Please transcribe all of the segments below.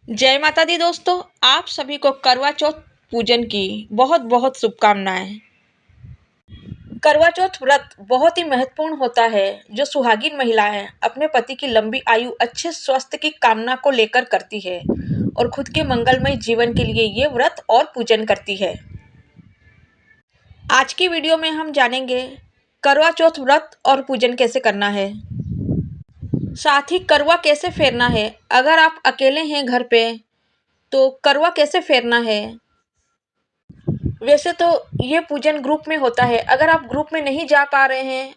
जय माता दी दोस्तों। आप सभी को करवा चौथ पूजन की बहुत बहुत शुभकामनाएं। करवा चौथ व्रत बहुत ही महत्वपूर्ण होता है जो सुहागिन महिलाएं अपने पति की लंबी आयु अच्छे स्वास्थ्य की कामना को लेकर करती है और खुद के मंगलमय जीवन के लिए ये व्रत और पूजन करती है। आज की वीडियो में हम जानेंगे करवा चौथ व्रत और पूजन कैसे करना है, साथ ही करवा कैसे फेरना है। अगर आप अकेले हैं घर पे तो करवा कैसे फेरना है। वैसे तो ये पूजन ग्रुप में होता है। अगर आप ग्रुप में नहीं जा पा रहे हैं,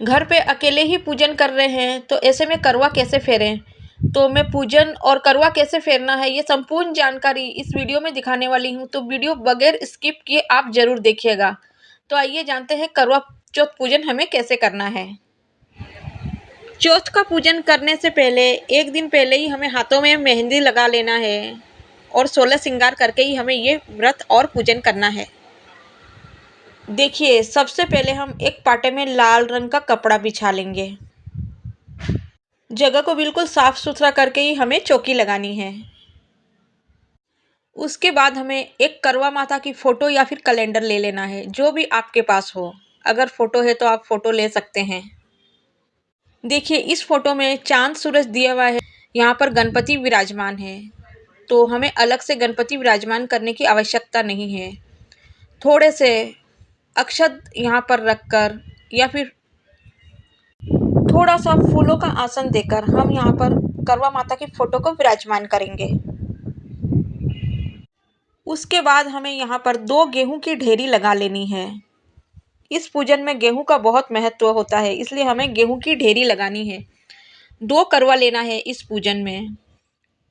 घर पे अकेले ही पूजन कर रहे हैं, तो ऐसे में करवा कैसे फेरें। तो मैं पूजन और करवा कैसे फेरना है ये संपूर्ण जानकारी इस वीडियो में दिखाने वाली हूँ, तो वीडियो बगैर स्किप किए आप जरूर देखिएगा। तो आइए जानते हैं करवा चौथ पूजन हमें कैसे करना है। चौथ का पूजन करने से पहले एक दिन पहले ही हमें हाथों में मेहंदी लगा लेना है और 16 श्रृंगार करके ही हमें ये व्रत और पूजन करना है। देखिए, सबसे पहले हम एक पाटे में लाल रंग का कपड़ा बिछा लेंगे। जगह को बिल्कुल साफ सुथरा करके ही हमें चौकी लगानी है। उसके बाद हमें एक करवा माता की फोटो या फिर कैलेंडर ले लेना है, जो भी आपके पास हो। अगर फोटो है तो आप फोटो ले सकते हैं। देखिए, इस फोटो में चांद सूरज दिया हुआ है। यहाँ पर गणपति विराजमान है, तो हमें अलग से गणपति विराजमान करने की आवश्यकता नहीं है। थोड़े से अक्षत यहाँ पर रखकर या फिर थोड़ा सा फूलों का आसन देकर हम यहाँ पर करवा माता की फोटो को विराजमान करेंगे। उसके बाद हमें यहाँ पर 2 गेहूं की ढेरी लगा लेनी है। इस पूजन में गेहूं का बहुत महत्व होता है, इसलिए हमें गेहूं की ढेरी लगानी है। 2 करवा लेना है इस पूजन में।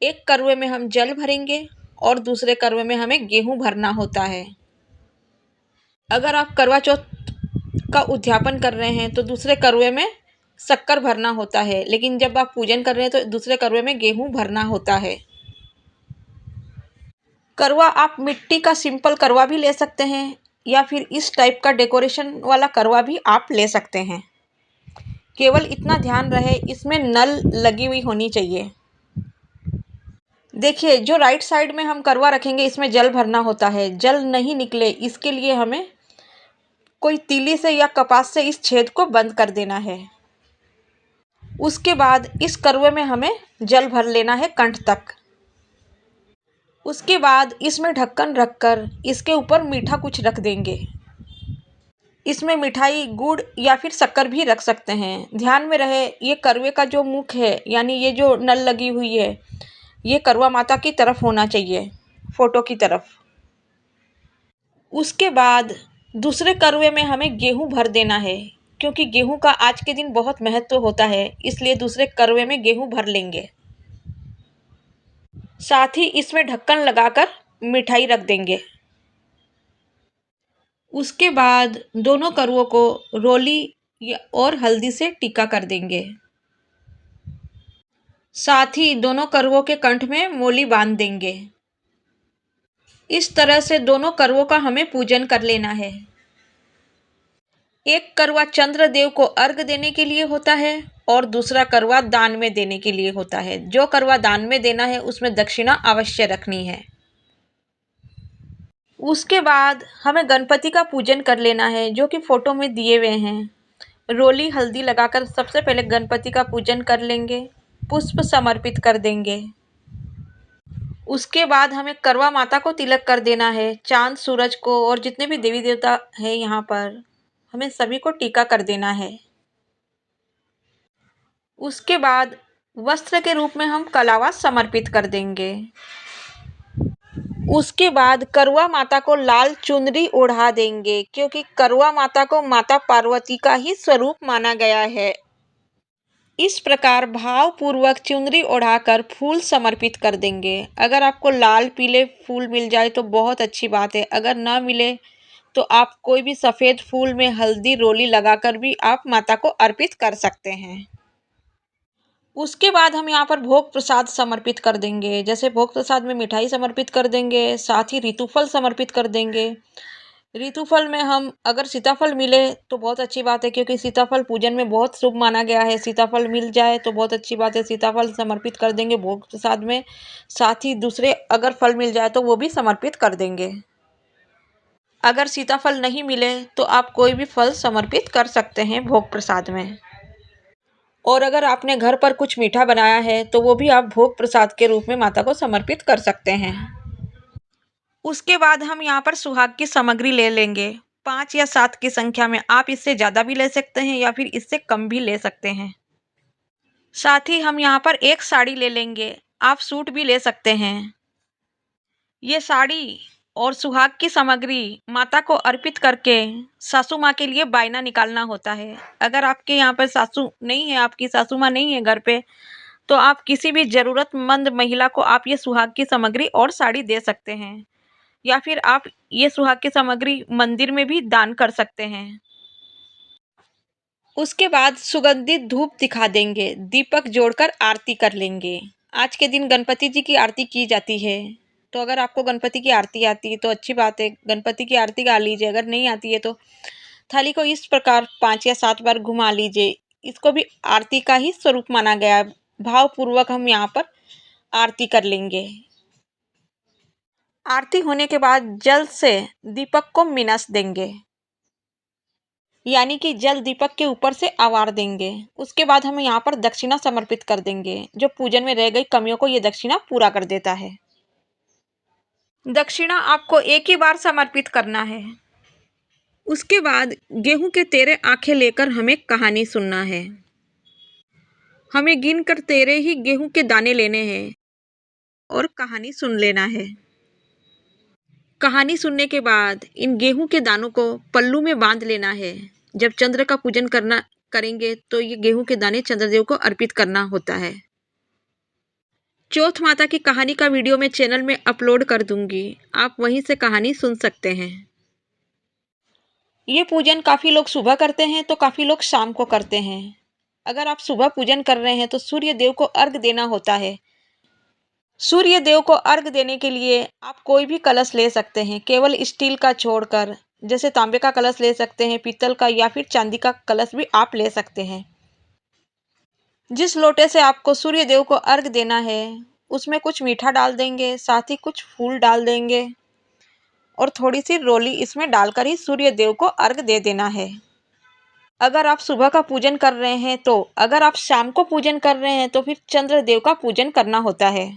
एक करवे में हम जल भरेंगे और दूसरे करवे में हमें गेहूं भरना होता है। अगर आप करवा चौथ का उद्यापन कर रहे हैं तो दूसरे करवे में शक्कर भरना होता है, लेकिन जब आप पूजन कर रहे हैं तो दूसरे करवे में गेहूं भरना होता है। करवा आप मिट्टी का सिंपल करवा भी ले सकते हैं या फिर इस टाइप का डेकोरेशन वाला करवा भी आप ले सकते हैं। केवल इतना ध्यान रहे इसमें नल लगी हुई होनी चाहिए। देखिए, जो राइट साइड में हम करवा रखेंगे इसमें जल भरना होता है। जल नहीं निकले इसके लिए हमें कोई तीली से या कपास से इस छेद को बंद कर देना है। उसके बाद इस करवे में हमें जल भर लेना है कंठ तक। उसके बाद इसमें ढक्कन रखकर इसके ऊपर मीठा कुछ रख देंगे। इसमें मिठाई, गुड़ या फिर शक्कर भी रख सकते हैं। ध्यान में रहे ये करवे का जो मुख है, यानी ये जो नल लगी हुई है, ये करवा माता की तरफ होना चाहिए, फोटो की तरफ। उसके बाद दूसरे करवे में हमें गेहूं भर देना है, क्योंकि गेहूं का आज के दिन बहुत महत्व होता है, इसलिए दूसरे करवे में गेहूं भर लेंगे। साथ ही इसमें ढक्कन लगाकर मिठाई रख देंगे। उसके बाद दोनों करुओं को रोली और हल्दी से टीका कर देंगे। साथ ही दोनों करुओं के कंठ में मोली बांध देंगे। इस तरह से दोनों करुओं का हमें पूजन कर लेना है। एक करवा चंद्रदेव को अर्घ देने के लिए होता है और दूसरा करवा दान में देने के लिए होता है। जो करवा दान में देना है उसमें दक्षिणा अवश्य रखनी है। उसके बाद हमें गणपति का पूजन कर लेना है, जो कि फोटो में दिए हुए हैं। रोली हल्दी लगाकर सबसे पहले गणपति का पूजन कर लेंगे, पुष्प समर्पित कर देंगे। उसके बाद हमें करवा माता को तिलक कर देना है। चांद सूरज को और जितने भी देवी देवता हैं यहाँ पर हमें सभी को टीका कर देना है। उसके बाद वस्त्र के रूप में हम कलावा समर्पित कर देंगे। उसके बाद करवा माता को लाल चुनरी ओढ़ा देंगे, क्योंकि करवा माता को माता पार्वती का ही स्वरूप माना गया है। इस प्रकार भावपूर्वक चुनरी ओढ़ाकर फूल समर्पित कर देंगे। अगर आपको लाल पीले फूल मिल जाए तो बहुत अच्छी बात है। अगर ना मिले तो आप कोई भी सफ़ेद फूल में हल्दी रोली लगाकर भी आप माता को अर्पित कर सकते हैं। उसके बाद हम यहाँ पर भोग प्रसाद समर्पित कर देंगे। जैसे भोग प्रसाद में मिठाई समर्पित कर देंगे, साथ ही ऋतुफल समर्पित कर देंगे। ऋतुफल में हम अगर सीताफल मिले तो बहुत अच्छी बात है, क्योंकि सीताफल पूजन में बहुत शुभ माना गया है। सीताफल मिल जाए तो बहुत अच्छी बात है, सीताफल समर्पित कर देंगे भोग प्रसाद में। साथ ही दूसरे अगर फल मिल जाए तो वो भी समर्पित कर देंगे। अगर सीताफल नहीं मिले तो आप कोई भी फल समर्पित कर सकते हैं भोग प्रसाद में। और अगर आपने घर पर कुछ मीठा बनाया है तो वो भी आप भोग प्रसाद के रूप में माता को समर्पित कर सकते हैं। उसके बाद हम यहाँ पर सुहाग की सामग्री ले लेंगे 5 या 7 की संख्या में। आप इससे ज़्यादा भी ले सकते हैं या फिर इससे कम भी ले सकते हैं। साथ ही हम यहाँ पर एक साड़ी ले लेंगे, आप सूट भी ले सकते हैं। ये साड़ी और सुहाग की सामग्री माता को अर्पित करके सासू माँ के लिए बायना निकालना होता है। अगर आपके यहाँ पर सासू नहीं है, आपकी सासू माँ नहीं है घर पे, तो आप किसी भी ज़रूरतमंद महिला को आप ये सुहाग की सामग्री और साड़ी दे सकते हैं, या फिर आप ये सुहाग की सामग्री मंदिर में भी दान कर सकते हैं। उसके बाद सुगंधित धूप दिखा देंगे, दीपक जोड़कर आरती कर लेंगे। आज के दिन गणपति जी की आरती की जाती है, तो अगर आपको गणपति की आरती आती है तो अच्छी बात है, गणपति की आरती गा लीजिए। अगर नहीं आती है तो थाली को इस प्रकार 5 या 7 बार घुमा लीजिए। इसको भी आरती का ही स्वरूप माना गया है। भावपूर्वक हम यहाँ पर आरती कर लेंगे। आरती होने के बाद जल से दीपक को मिनस देंगे, यानी कि जल दीपक के ऊपर से आवार देंगे। उसके बाद हम यहाँ पर दक्षिणा समर्पित कर देंगे। जो पूजन में रह गई कमियों को ये दक्षिणा पूरा कर देता है। दक्षिणा आपको एक ही बार समर्पित करना है। उसके बाद गेहूं के 13 आंखें लेकर हमें कहानी सुनना है। हमें गिनकर 13 ही गेहूं के दाने लेने हैं और कहानी सुन लेना है। कहानी सुनने के बाद इन गेहूं के दानों को पल्लू में बांध लेना है। जब चंद्र का पूजन करेंगे तो ये गेहूं के दाने चंद्रदेव को अर्पित करना होता है। चौथ माता की कहानी का वीडियो मैं चैनल में अपलोड कर दूंगी, आप वहीं से कहानी सुन सकते हैं। ये पूजन काफ़ी लोग सुबह करते हैं तो काफ़ी लोग शाम को करते हैं। अगर आप सुबह पूजन कर रहे हैं तो सूर्य देव को अर्घ देना होता है। सूर्य देव को अर्घ देने के लिए आप कोई भी कलश ले सकते हैं, केवल स्टील का छोड़कर। जैसे तांबे का कलश ले सकते हैं, पीतल का या फिर चांदी का कलश भी आप ले सकते हैं। जिस लोटे से आपको सूर्य देव को अर्घ देना है उसमें कुछ मीठा डाल देंगे, साथ ही कुछ फूल डाल देंगे और थोड़ी सी रोली इसमें डालकर ही सूर्य देव को अर्घ दे देना है। अगर आप सुबह का पूजन कर रहे हैं तो, अगर आप शाम को पूजन कर रहे हैं तो फिर चंद्र देव का पूजन करना होता है।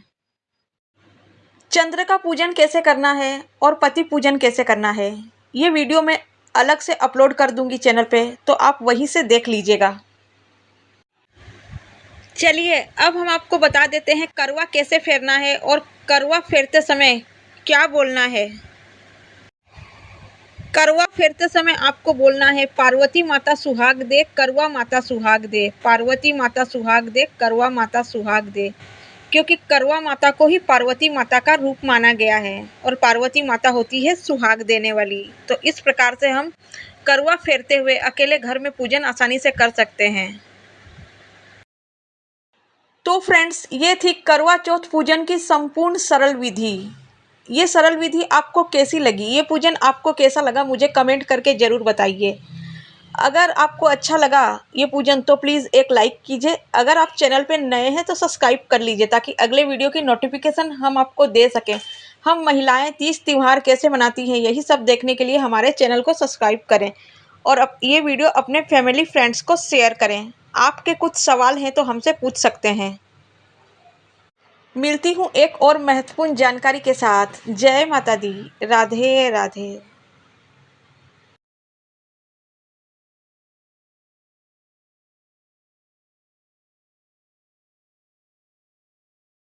चंद्र का पूजन कैसे करना है और पति पूजन कैसे करना है, ये वीडियो मैं अलग से अपलोड कर दूंगी चैनल पे, तो आप वहीं से देख लीजिएगा। चलिए अब हम आपको बता देते हैं करवा कैसे फेरना है और करवा फेरते समय क्या बोलना है। करवा फेरते समय आपको बोलना है पार्वती माता सुहाग दे, करवा माता सुहाग दे, पार्वती माता सुहाग दे, करवा माता सुहाग दे। क्योंकि करवा माता को ही पार्वती माता का रूप माना गया है और पार्वती माता होती है सुहाग देने वाली। तो इस प्रकार से हम करवा फेरते हुए अकेले घर में पूजन आसानी से कर सकते हैं। तो फ्रेंड्स, ये थी करवा चौथ पूजन की संपूर्ण सरल विधि। ये सरल विधि आपको कैसी लगी, ये पूजन आपको कैसा लगा, मुझे कमेंट करके ज़रूर बताइए। अगर आपको अच्छा लगा ये पूजन तो प्लीज़ एक लाइक कीजिए। अगर आप चैनल पे नए हैं तो सब्सक्राइब कर लीजिए, ताकि अगले वीडियो की नोटिफिकेशन हम आपको दे सकें। हम महिलाएं तीज त्यौहार कैसे मनाती हैं यही सब देखने के लिए हमारे चैनल को सब्सक्राइब करें और अब ये वीडियो अपने फैमिली फ्रेंड्स को शेयर करें। आपके कुछ सवाल हैं तो हमसे पूछ सकते हैं। मिलती हूँ एक और महत्वपूर्ण जानकारी के साथ। जय माता दी। राधे राधे।